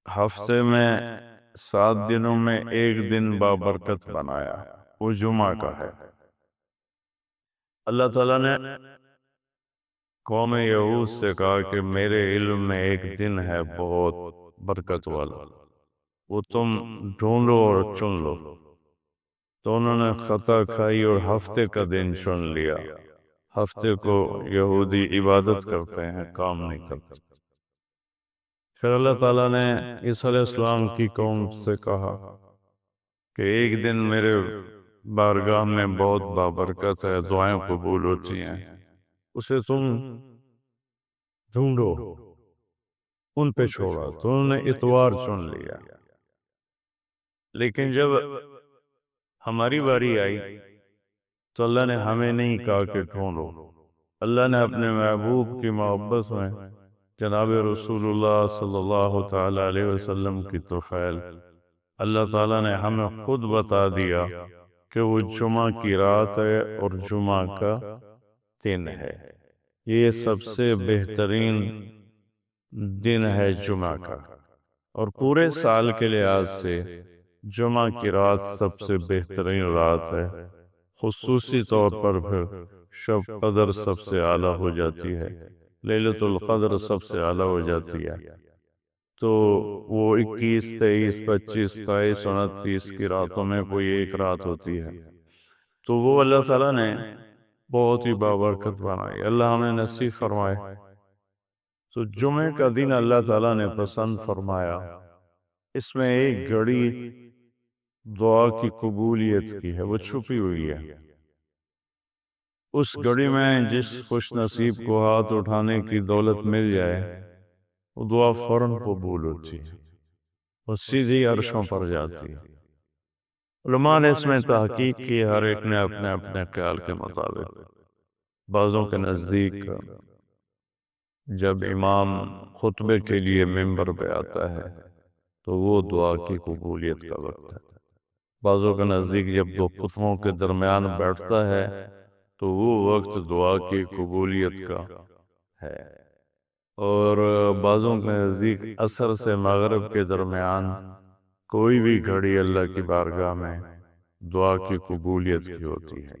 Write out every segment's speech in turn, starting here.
ہفتے میں 7 دنوں میں ایک دن بابرکت بنایا، وہ جمعہ کا ہے۔ اللہ تعالیٰ نے قوم یہود سے کہا کہ میرے علم میں ایک دن ہے بہت برکت والا، وہ تم ڈھونڈو اور چن لو۔ تو انہوں نے خطا کھائی اور ہفتے کا دن چن لیا۔ ہفتے کو یہودی عبادت کرتے ہیں، کام نہیں کرتے۔ پھر اللہ تعالیٰ نے عیسیٰ علیہ السلام کی قوم سے کہا کہ ایک دن میرے بارگاہ میں بہت بابرکت ہے، دعائیں قبول ہوتی ہیں، اسے تم ڈھونڈو۔ ان پہ چھوڑا تو انہوں نے اتوار چن لیا۔ لیکن جب ہماری باری آئی تو اللہ نے ہمیں نہیں کہا کہ ڈھونڈو۔ اللہ نے اپنے محبوب کی محبت میں جناب رسول اللہ صلی اللہ تعالی علیہ وسلم کی طفیل اللہ تعالیٰ نے ہمیں خود بتا دیا کہ وہ جمعہ کی رات ہے اور جمعہ کا دن ہے۔ یہ سب سے بہترین دن ہے جمعہ کا، اور پورے سال کے لحاظ سے جمعہ کی رات سب سے بہترین رات ہے۔ خصوصی طور پر پھر شب قدر سب سے اعلیٰ ہو جاتی ہے، لیلۃ القدر سب سے اعلیٰ ہو جاتی ہے۔ تو وہ 21، 23، 25، 27، 29 کی راتوں میں کوئی ایک رات ہوتی ہے، تو وہ اللہ تعالیٰ نے بہت ہی بابرکت بنائی۔ اللہ ہمیں نصیب فرمائے۔ تو جمعے کا دن اللہ تعالیٰ نے پسند فرمایا، اس میں ایک گھڑی دعا کی قبولیت کی ہے، وہ چھپی ہوئی ہے۔ اس گھڑی میں جس خوش نصیب کو ہاتھ اٹھانے کی دولت مل جائے، وہ دعا فوراً قبول ہوتی ہے، وہ سیدھی عرشوں پر جاتی ہے۔ علماء نے اس میں تحقیق کی، ہر ایک نے اپنے اپنے خیال کے مطابق۔ بعضوں کے نزدیک جب امام خطبے کے لیے ممبر پہ آتا ہے تو وہ دعا کی قبولیت کا وقت ہے۔ بعضوں کے نزدیک جب دو خطبوں کے درمیان بیٹھتا ہے تو وہ وقت دعا کی قبولیت کا ہے۔ اور بعضوں کے نزدیک عصر سے مغرب کے درمیان کوئی بھی گھڑی اللہ کی بارگاہ میں دعا کی قبولیت کی ہوتی ہے۔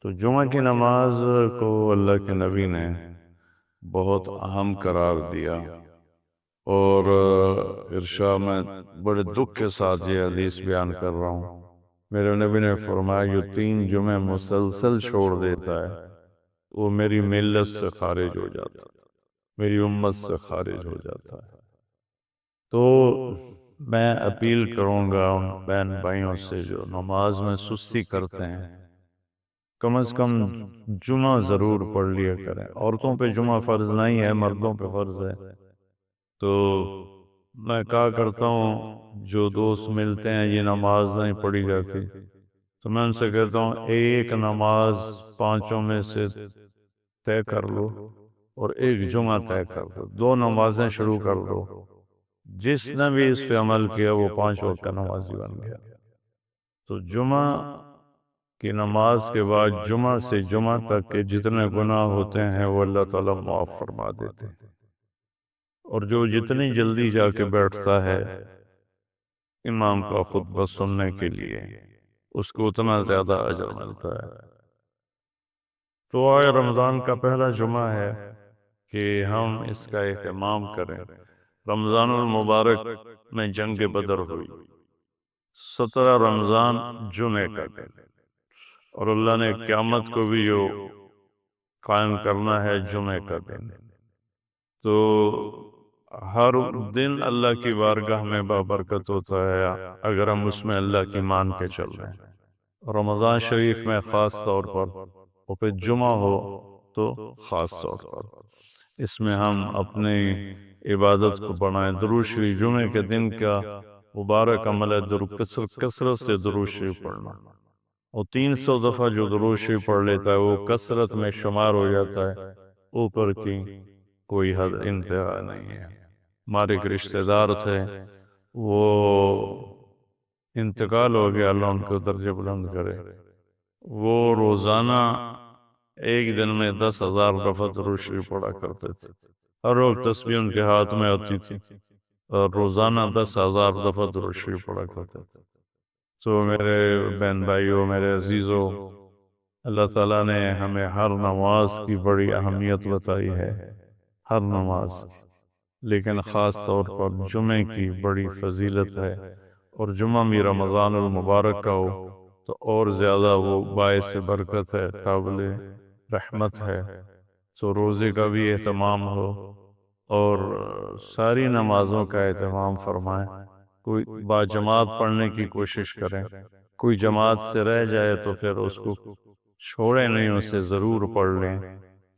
تو جمعہ کی نماز کو اللہ کے نبی نے بہت اہم قرار دیا، اور ارشاد میں بڑے دکھ کے ساتھ یہ حدیث بیان کر رہا ہوں۔ میرے نبی نے فرمایا جو 3 جمعے مسلسل چھوڑ دیتا ہے وہ میری ملت سے خارج ہو جاتا ہے، میری امت سے خارج ہو جاتا ہے۔ تو میں اپیل کروں گا ان بہن بھائیوں سے جو نماز میں سستی کرتے ہیں، کم از کم جمعہ ضرور پڑھ لیا کریں۔ عورتوں پہ جمعہ فرض نہیں ہے، مردوں پہ فرض ہے۔ تو میں کہا کرتا ہوں جو دوست ملتے ہیں یہ نماز نہیں پڑھی جاتی، تو میں ان سے کہتا ہوں ایک نماز 5 میں سے طے کر لو اور ایک جمعہ طے کر دو، 2 نمازیں شروع کر دو۔ جس نے بھی اس پہ عمل کیا وہ 5 وقت کا نمازی بن گیا۔ تو جمعہ کی نماز کے بعد جمعہ سے جمعہ تک کے جتنے گناہ ہوتے ہیں وہ اللہ تعالیٰ معاف فرما دیتے ہیں، اور جو جتنی جلدی جا کے بیٹھتا ہے امام کا خطبہ سننے کے لیے اس کو اتنا زیادہ اجر ملتا ہے۔ تو آج رمضان کا پہلا جمعہ ہے کہ ہم اس کا اہتمام کریں۔ رمضان المبارک میں جنگ بدر ہوئی، 17 رمضان جمعے کا دن، اور اللہ نے قیامت کو بھی جو قائم کرنا ہے جمعے کا دن۔ تو ہر دن اللہ کی بارگاہ میں بابرکت ہوتا ہے اگر ہم اس میں اللہ کی مان کے چل رہے ہیں۔ رمضان شریف میں خاص طور پر، اور پھر جمعہ ہو تو خاص طور پر، اس میں ہم اپنی عبادت کو بڑھائیں۔ درود شریف جمعے کے دن کا مبارک عمل ہے، کثرت سے درود شریف پڑھنا، اور 300 دفعہ جو درود شریف پڑھ لیتا ہے وہ کثرت میں شمار ہو جاتا ہے، اوپر کی کوئی حد انتہا نہیں ہے۔ ہمارے ایک رشتہ دار تھے، وہ انتقال ہو گیا، اللہ ان کو درجہ بلند کرے۔ وہ روزانہ ایک دن میں 10,000 دفعہ درود شریف پڑھا کرتے تھے، ہر روز تسبیح ان کے ہاتھ میں ہوتی تھی۔ اور روزانہ 10,000 دفعہ درود شریف پڑھا کرتے تھے۔ تو میرے بہن بھائیوں، میرے عزیزوں، اللہ تعالیٰ نے ہمیں ہر نماز کی بڑی اہمیت بتائی ہے، ہر نماز کی، لیکن خاص طور پر جمعے کی بڑی فضیلت ہے، اور جمعہ بھی رمضان المبارک کا ہو تو اور زیادہ وہ باعث برکت ہے، قابل رحمت ہے۔ تو روزے کا بھی اہتمام ہو اور ساری نمازوں کا اہتمام فرمائیں، کوئی باجماعت پڑھنے کی کوشش کریں، کوئی جماعت سے رہ جائے تو پھر اس کو چھوڑیں نہیں، اسے ضرور پڑھ لیں،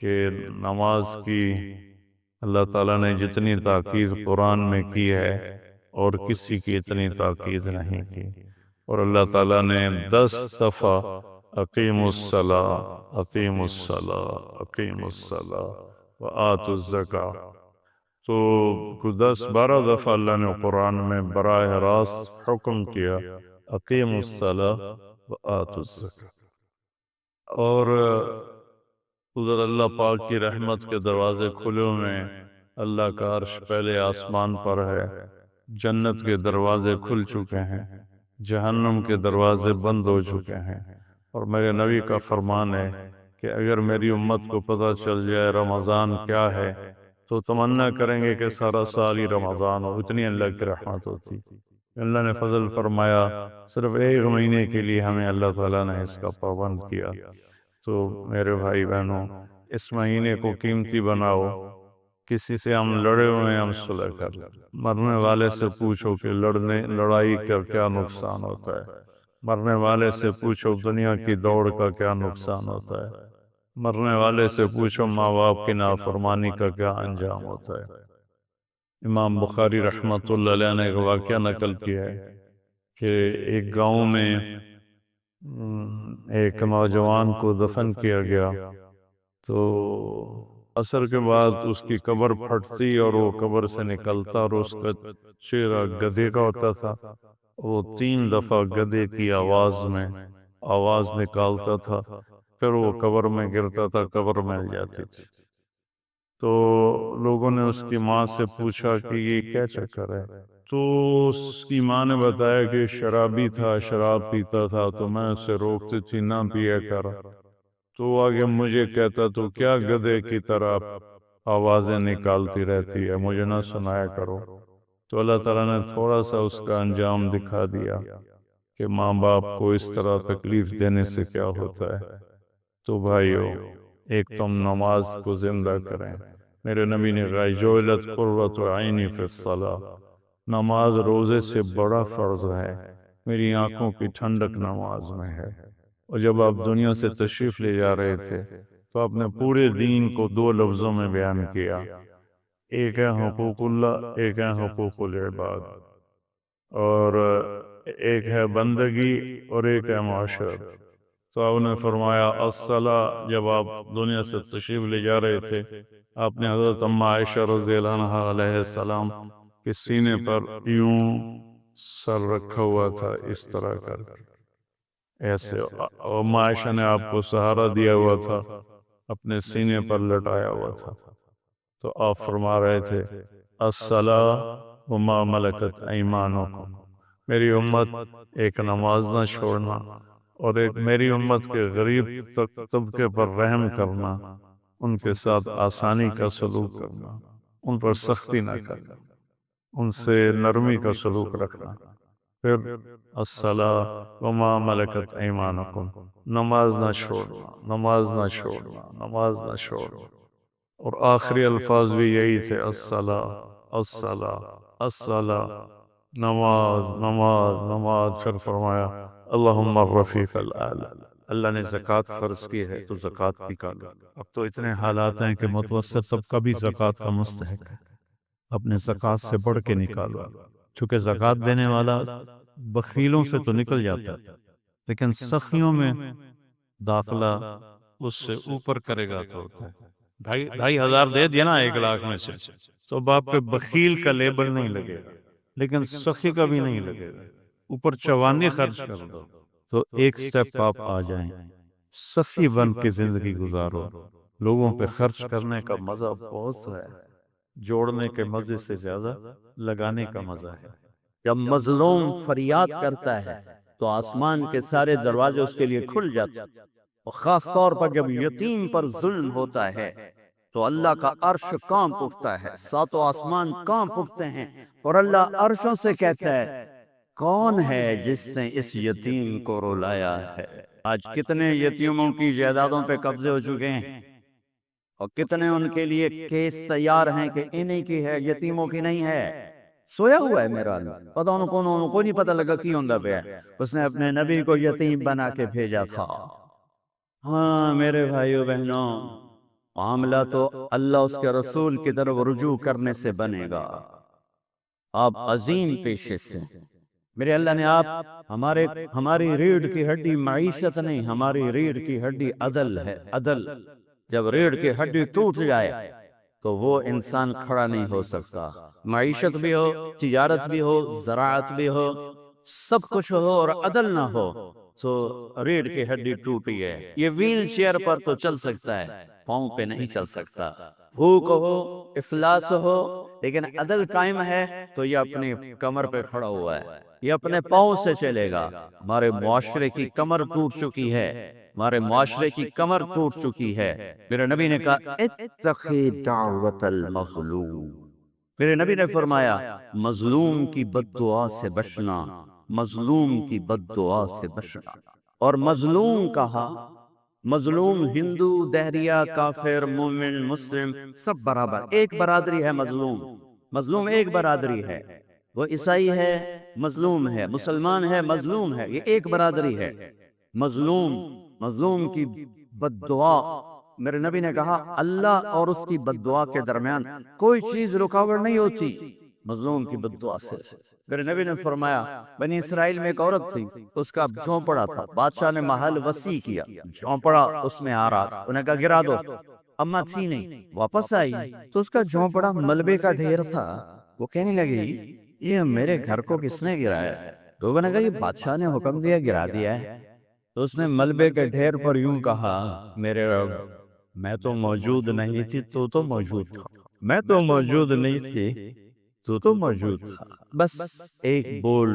کہ نماز کی اللہ تعالیٰ نے جتنی تاکید قرآن میں کی ہے اور کسی کی اتنی تاکید نہیں کی۔ اور اللہ تعالیٰ نے 10 دفعہ اقیم الصلاۃ، اقیم الصلاۃ، اقیم الصلاۃ وآتوا الزکاۃ، تو 10-12 دفعہ اللہ نے قرآن میں براہ راست حکم کیا اقیم الصلاۃ وآتوا الزکاۃ۔ اور ادھر اللہ پاک کی رحمت کے دروازے کھلے ہوئے ہیں، اللہ کا عرش پہلے آسمان پر ہے، جنت کے دروازے کھل چکے ہیں، جہنم کے دروازے بند ہو چکے ہیں۔ اور میرے نبی کا فرمان ہے کہ اگر میری امت کو پتہ چل جائے رمضان کیا ہے تو تمنا کریں گے کہ سارا سال ہی رمضان ہو، اتنی اللہ کی رحمت ہوتی۔ اللہ نے فضل فرمایا، صرف 1 مہینے کے لیے ہمیں اللہ تعالیٰ نے اس کا پابند کیا۔ تو میرے بھائی بہنوں، اس مہینے کو قیمتی بناؤ، کسی سے ہم لڑے ہوئے ہیں ہم صلح کر لیں، مرنے والے سے پوچھو کہ لڑائی کا کیا نقصان ہوتا ہے، مرنے والے سے پوچھو دنیا کی دوڑ کا کیا نقصان ہوتا ہے، مرنے والے سے پوچھو ماں باپ کی نافرمانی کا کیا انجام ہوتا ہے۔ امام بخاری رحمۃ اللہ علیہ نے ایک واقعہ نقل کیا ہے کہ ایک گاؤں میں ایک نوجوان کو دفن کیا گیا، تو عصر کے بعد اس کی قبر پھٹتی اور وہ قبر سے نکلتا، اور اس کا چہرہ گدھے کا ہوتا تھا، وہ 3 دفعہ گدھے کی آواز میں آواز نکالتا تھا، پھر وہ قبر میں گرتا تھا، قبر مل جاتی تھی۔ تو لوگوں نے اس کی ماں سے پوچھا کہ یہ کیا چکر ہے؟ تو اس کی ماں نے بتایا کہ شرابی تھا، شراب پیتا تھا، تو میں اسے روکتی تھی نہ پیا کر، تو آگے مجھے کہتا تو کیا گدھے کی طرح آوازیں نکالتی رہتی ہے، مجھے نہ سنایا کرو۔ تو اللہ تعالیٰ نے تھوڑا سا اس کا انجام دکھا دیا کہ ماں باپ کو اس طرح تکلیف دینے سے کیا ہوتا ہے۔ تو بھائیو، ایک تم نماز کو زندہ کریں۔ میرے نبی نے کہا جعلت قرۃ عینی فی الصلاۃ، نماز روزے سے بڑا فرض ہے، میری آنکھوں کی ٹھنڈک نماز میں ہے۔ اور جب آپ دنیا سے تشریف لے جا رہے تھے تو آپ نے پورے دین کو 2 لفظوں میں بیان کیا، ایک ہے حقوق اللہ، ایک ہے حقوق العباد، اور ایک ہے بندگی اور ایک ہے معاشرت۔ تو آپ نے فرمایا الصلاۃ، جب آپ دنیا سے تشریف لے جا رہے تھے آپ نے حضرت ام عائشہ رضی اللہ عنہا علیہ السلام کے سینے پر یوں سر رکھا ہوا تھا، اس طرح کر ایسے، اور ام عائشہ نے آپ کو سہارا دیا ہوا تھا، اپنے سینے پر لٹایا ہوا تھا۔ تو آپ فرما رہے تھے الصلاۃ وما ملکت ایمانکم، میری امت ایک نماز نہ چھوڑنا، اور ایک میری امت کے غریب طبقے پر رحم کرنا، ان کے ساتھ آسانی کا سلوک کرنا، ان پر سختی نہ کرنا، ان سے نرمی کا سلوک رکھنا۔ پھر الصلاۃ وما ملکت ایمانکم، نماز نہ چھوڑنا، نماز نہ چھوڑنا، نماز نہ چھوڑنا۔ اور آخری الفاظ بھی یہی تھے الصلاۃ، الصلاۃ، الصلاۃ، نماز، نماز، نماز۔ پھر فرمایا اللہم الرفیق الاعلی، اللہ نے زکوٰۃ فرض کی ہے تو زکوٰۃ نکالو۔ اب تو اتنے حالات ہیں کہ متوسط طبقہ بھی زکوٰۃ کا مستحق ہے، اپنے زکوٰۃ سے بڑھ کے نکالو، چونکہ زکوٰۃ دینے والا بخیلوں سے تو نکل جاتا ہے، لیکن سخیوں میں داخلہ اس سے اوپر کرے گا تو ہوتا ہے۔ 2,500 دے دیا نا 1,00,000 میں سے، تو باپ پہ بخیل کا لیبل نہیں لگے گا، لیکن سخی کا بھی نہیں لگے گا۔ اوپر 54 خرچ کر دو تو ایک سٹیپ آپ آ جائیں، سخی بن کے زندگی گزارو۔ لوگوں پہ خرچ کرنے کا مزہ بہت ہے، جوڑنے کے مزے سے زیادہ لگانے کا مزہ ہے۔ جب مظلوم فریاد کرتا ہے تو آسمان کے سارے دروازے اس کے لیے کھل جاتے ہیں، اور خاص طور پر جب یتیم پر ظلم ہوتا ہے تو اللہ کا عرش کانپ اٹھتا ہے، ساتوں آسمان کانپ اٹھتے ہیں، اور اللہ عرشوں سے کہتا ہے کون ہے جس نے اس یتیم کو رلایا ہے؟ آج کتنے یتیموں کی جائیدادوں پہ قبضے ہو چکے ہیں، اور کتنے ان کے لیے کیس تیار ہیں کہ انہی کی ہے، یتیموں کی نہیں ہے۔ سویا ہوا ہے میرا اللہ، پتہ انہوں کو نہیں پتہ لگا کی ہوندہ پہ ہے، اس نے اپنے نبی کو یتیم بنا کے بھیجا تھا۔ ہاں میرے بھائیو بہنوں، معاملہ تو اللہ اس کے رسول کی طرف رجوع کرنے سے بنے گا۔ آپ عظیم پیشے سے، میرے اللہ نے آپ ہماری ریڑھ کی ہڈی معیشت نہیں، ہماری ریڑھ کی ہڈی عدل ہے، عدل۔ جب ریڑھ کی ہڈی ٹوٹ جائے تو وہ انسان کھڑا نہیں ہو سکتا، معیشت بھی ہو، تجارت بھی ہو، زراعت بھی ہو، سب کچھ ہو اور عدل نہ ہو تو ریڑھ کی ہڈی ٹوٹی ہے۔ یہ ویل چیئر پر تو چل سکتا ہے، پاؤں پہ نہیں چل سکتا۔ بھوک ہو، افلاس ہو، لیکن عدل قائم ہے تو یہ اپنی کمر پہ کھڑا ہوا ہے، یہ اپنے پاؤں سے چلے گا۔ ہمارے معاشرے کی کمر ٹوٹ چکی ہے، ہمارے معاشرے کی کمر ٹوٹ چکی ہے۔ میرے نبی نے کہا اتقی دعوت المظلوم، میرے نبی نے فرمایا مظلوم کی بد دعا سے بچنا، مظلوم کی بد دعا سے بچنا۔ اور مظلوم کہا، مظلوم ہندو، دہریہ، کافر، مومن، مسلم سب برابر، ایک برادری ہے۔ مظلوم مظلوم ایک برادری ہے، وہ عیسائی ہے مظلوم ہے، مسلمان ہے مظلوم ہے، یہ ایک برادری ہے۔ مظلوم کی بد دعا، میرے نبی نے کہا اللہ اور اس کی بد دعا کے درمیان کوئی چیز رکاوٹ نہیں ہوتی مظلوم کی بد دعا سے۔ میرے نبی نے فرمایا بنی اسرائیل میں ایک عورت تھی، اس کا جھونپڑا تھا، بادشاہ نے محل وسیع کیا، جھونپڑا اس میں آ رہا تھا، انہیں کہا گرا دو، اما تھی نہیں، واپس آئی تو اس کا جھونپڑا ملبے کا ڈھیر تھا۔ وہ کہنے لگی یہ میرے گھر کو کس نے گرایا؟ لوگوں نے کہا یہ بادشاہ نے حکم دیا گرا دیا ہے۔ تو اس نے ملبے کے ڈھیر پر یوں کہا میرے رب میں تو موجود نہیں تھی، تو موجود تھا، میں تو موجود نہیں تھی، تو موجود تھا، بس ایک بول۔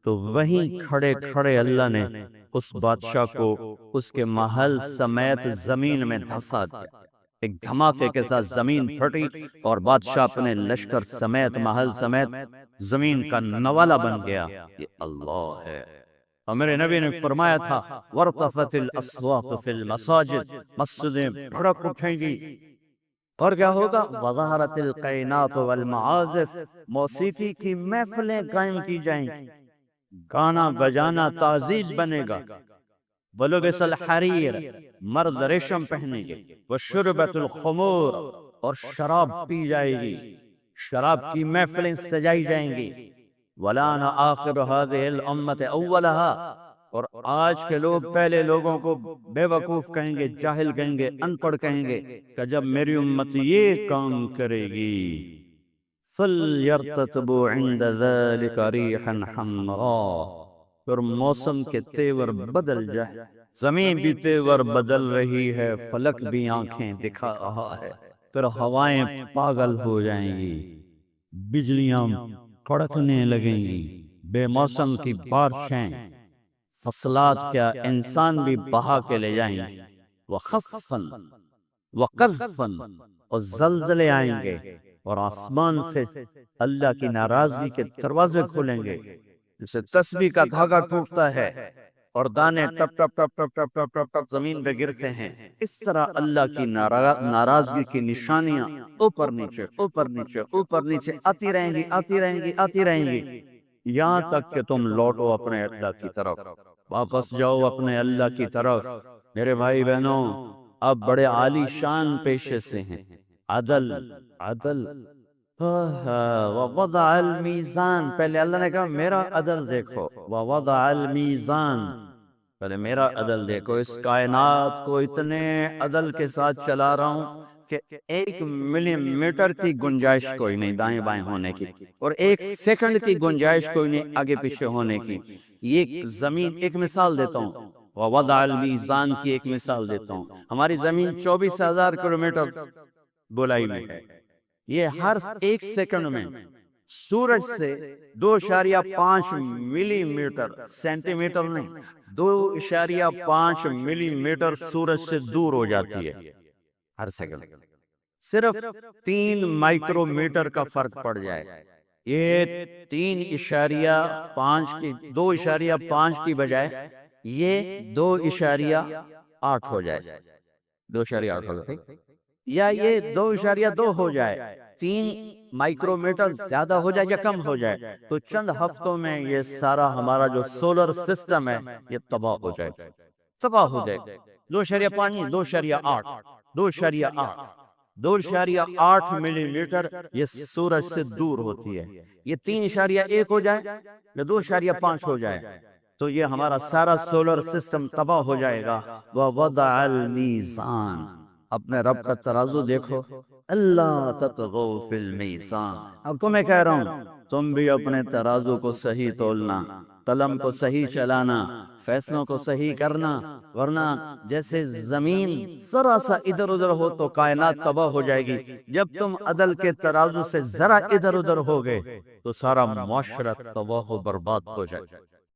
تو وہیں کھڑے کھڑے اللہ نے اس بادشاہ کو اس کے محل سمیت زمین میں دھسا دیا، ایک دھماکے کے ساتھ زمین پھٹی اور بادشاہ اپنے لشکر سمیت محل سمیت زمین کا نوالا بن گیا۔ یہ اللہ ہے۔ اور میرے نبی نے فرمایا تھا وَارْتَفَتِ الْأَصْوَاتُ فِي الْمَسَاجِدِ، مسجدیں بھڑک اٹھیں گی، اور کیا ہوگا؟ وَظَهَرَتِ الْقَيْنَاتُ وَالْمَعَازِفُ، موسیقی کی محفلیں قائم کی جائیں گی، گانا بجانا تعزیز بنے گا۔ وَلُبِسَ الْحَرِيرُ، مرد ریشم پہنیں گے۔ وَشُرْبَتُ الْخُمُورُ، اور شراب پی جائے گی، شراب کی محفلیں سجائی جائیں گی۔ وَلَانَ آخِرُ هَذِهِ الْأُمَّةِ أَوَّلَهَا، اور آج کے لوگ پہلے لوگوں کو بے وقوف کہیں گے، جاہل کہیں گے، ان پڑھ کہیں گے کہ جب میری امت یہ کام کرے گی فَلْيَرْتَقِبُوا عِنْدَ ذَلِكَ رِيحًا حَمْرَاءَ، پھر موسم کے تیور بدل جائے، زمین بھی تیور بدل رہی ہے، فلک بھی آنکھیں دکھا رہا ہے، پھر ہوائیں پاگل ہو جائیں گی، بجلیاں کڑکنے لگیں گی، بے موسم کی بارشیں، فصلات کیا انسان بھی بہا کے لے جائیں گے۔ وَخَسْفًا وَقَذْفًا، اور زلزلے آئیں گے، اور آسمان سے اللہ کی ناراضگی کے دروازے کھولیں گے، جسے تسبیح کا دھاگا ٹوٹتا ہے اور دانے ٹپ ٹپ ٹپ ٹپ ٹپ ٹپ ٹپ ٹپ زمین پہ گرتے ہیں، اس طرح اللہ کی ناراضگی کی نشانیاں اوپر نیچے اوپر نیچے اوپر نیچے آتی رہیں گی، آتی رہیں گی، آتی رہیں گی، یہاں تک کہ تم لوٹو اپنے اللہ کی طرف، واپس جاؤ اپنے اللہ کی طرف۔ میرے بھائی بہنوں، اب بڑے عالی شان پیشے سے ہیں، عدل عدل۔ وَوَضَعَ الْمِيزَانَ، پہلے اللہ نے کہا میرا عدل دیکھو، وَوَضَعَ الْمِيزَانَ، پہلے میرا عدل دیکھو، اس کائنات کو اتنے عدل کے ساتھ چلا رہا ہوں کہ 1 ملی میٹر کی گنجائش کوئی نہیں دائیں بائیں ہونے کی، اور 1 سیکنڈ کی گنجائش کوئی نہیں آگے پیچھے ہونے کی۔ یہ زمین، ایک مثال دیتا ہوں، وَوَضَعَ الْمِيزَانَ کی ایک مثال دیتا ہوں، ہماری زمین 24,000 کلومیٹر گولائی میں ہے، یہ ہر ایک سیکنڈ میں سورج سے 2.5 ملی میٹر، سینٹی میٹر نہیں، 2.5 ملی میٹر سورج سے دور ہو جاتی ہے ہر سیکنڈ۔ صرف 3 مائکرو میٹر کا فرق پڑ جائے، یہ 3.5 کی 2.5 کی بجائے یہ 2.8 ہو جائے، 2.8 ہو جائے، یا یہ 2.2 ہو جائے، 3 مائکرو میٹر زیادہ ہو جائے یا کم ہو جائے، تو چند ہفتوں میں یہ سارا ہمارا جو سولر سسٹم ہے یہ تباہ ہو جائے، تباہ ہو جائے۔ 2.5 2.8 2.8 2.8 ملی میٹر یہ سورج سے دور ہوتی ہے۔ یہ 3.1 ہو جائے یا 2.5 ہو جائے تو یہ ہمارا سارا سولر سسٹم تباہ ہو جائے گا۔ وَوَضَعَ الْمِيزَانَ، اپنے رب کا ترازو دیکھو، اللہ تطغوا فی المیزان۔ اب تمہیں کہہ رہا ہوں تم بھی اپنے ترازو کو صحیح تولنا، قلم کو صحیح چلانا، فیصلوں کو صحیح کرنا، ورنہ جیسے زمین ذرا سا ادھر ادھر ہو تو کائنات تباہ ہو جائے گی۔ جب تم عدل کے ترازو سے ذرا ادھر ادھر ہو گئے تو سارا معاشرہ تباہ و برباد ہو جائے۔